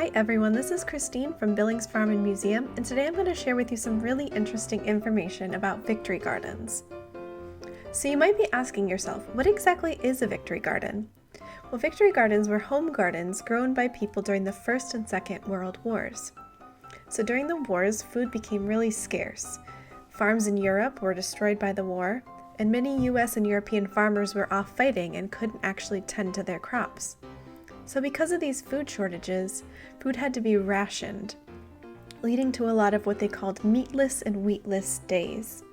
Hi everyone, this is Christine from Billings Farm and Museum, and today I'm going to share with you some really interesting information about victory gardens. So you might be asking yourself, what exactly is a victory garden? Well, victory gardens were home gardens grown by people during the First and Second World Wars. So during the wars, food became really scarce. Farms in Europe were destroyed by the war, and many US and European farmers were off fighting and couldn't actually tend to their crops. So because of these food shortages, food had to be rationed, leading to a lot of what they called meatless and wheatless days.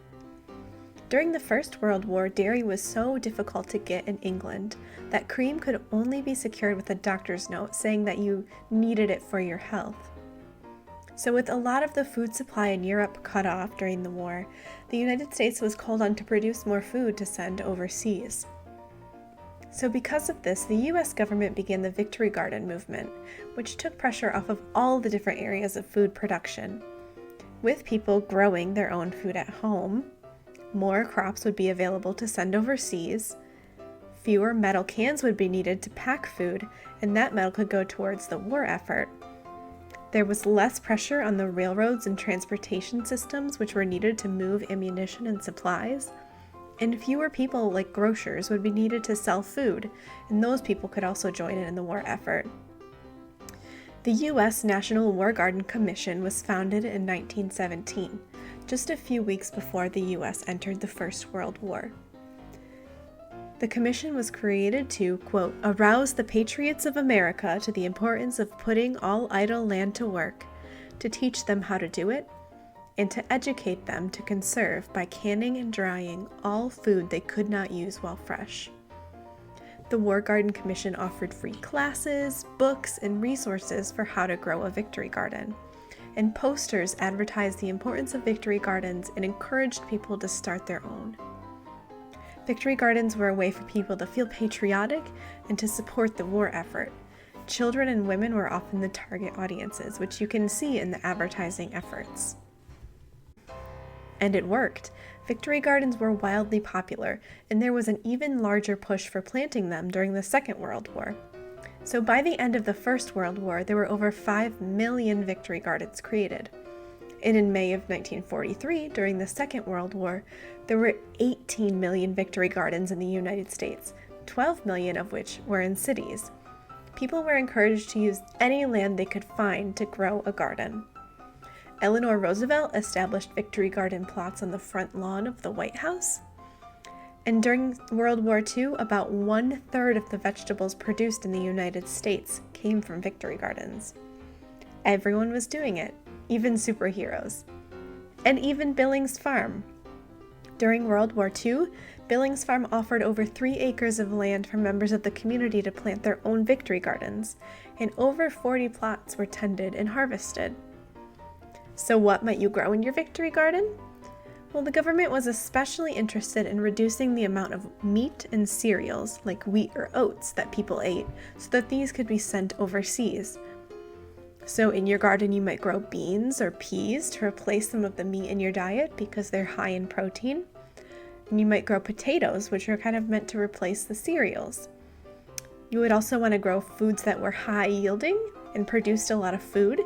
During the First World War, dairy was so difficult to get in England that cream could only be secured with a doctor's note saying that you needed it for your health. So with a lot of the food supply in Europe cut off during the war, the United States was called on to produce more food to send overseas. So because of this, the US government began the Victory Garden movement, which took pressure off of all the different areas of food production. With people growing their own food at home, more crops would be available to send overseas, fewer metal cans would be needed to pack food, and that metal could go towards the war effort. There was less pressure on the railroads and transportation systems which were needed to move ammunition and supplies, and fewer people like grocers would be needed to sell food, and those people could also join in the war effort. The U.S. National War Garden Commission was founded in 1917, just a few weeks before the U.S. entered the First World War. The commission was created to, quote, arouse the patriots of America to the importance of putting all idle land to work, to teach them how to do it, and to educate them to conserve by canning and drying all food they could not use while fresh. The War Garden Commission offered free classes, books, and resources for how to grow a victory garden, and posters advertised the importance of victory gardens and encouraged people to start their own. Victory gardens were a way for people to feel patriotic and to support the war effort. Children and women were often the target audiences, which you can see in the advertising efforts. And it worked. Victory gardens were wildly popular, and there was an even larger push for planting them during the Second World War. So by the end of the First World War, there were over 5 million victory gardens created. And in May of 1943, during the Second World War, there were 18 million victory gardens in the United States, 12 million of which were in cities. People were encouraged to use any land they could find to grow a garden. Eleanor Roosevelt established victory garden plots on the front lawn of the White House. And during World War II, about 1/3 of the vegetables produced in the United States came from victory gardens. Everyone was doing it, even superheroes. And even Billings Farm. During World War II, Billings Farm offered over 3 acres of land for members of the community to plant their own victory gardens, and over 40 plots were tended and harvested. So what might you grow in your victory garden? Well, the government was especially interested in reducing the amount of meat and cereals, like wheat or oats, that people ate, so that these could be sent overseas. So in your garden, you might grow beans or peas to replace some of the meat in your diet because they're high in protein. And you might grow potatoes, which are kind of meant to replace the cereals. You would also want to grow foods that were high yielding and produced a lot of food,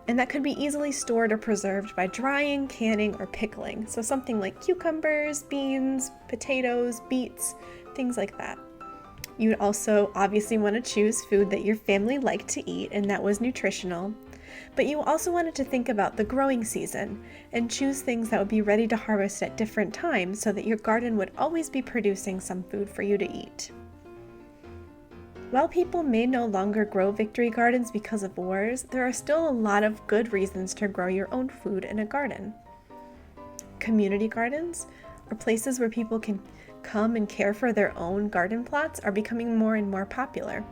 and that could be easily stored or preserved by drying, canning, or pickling. So something like cucumbers, beans, potatoes, beets, things like that. You would also obviously want to choose food that your family liked to eat and that was nutritional. But you also wanted to think about the growing season and choose things that would be ready to harvest at different times so that your garden would always be producing some food for you to eat. While people may no longer grow victory gardens because of wars, there are still a lot of good reasons to grow your own food in a garden. Community gardens, or places where people can come and care for their own garden plots, are becoming more and more popular.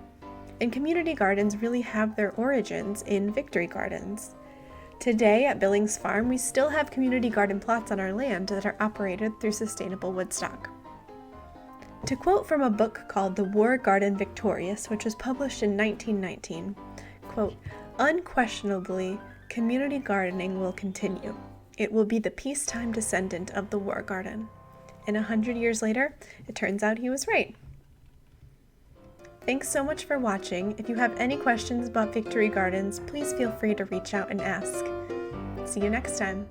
And community gardens really have their origins in victory gardens. Today at Billings Farm, we still have community garden plots on our land that are operated through Sustainable Woodstock. To quote from a book called The War Garden Victorious, which was published in 1919, quote, unquestionably, community gardening will continue. It will be the peacetime descendant of the war garden. And 100 years later, it turns out he was right. Thanks so much for watching. If you have any questions about victory gardens, please feel free to reach out and ask. See you next time.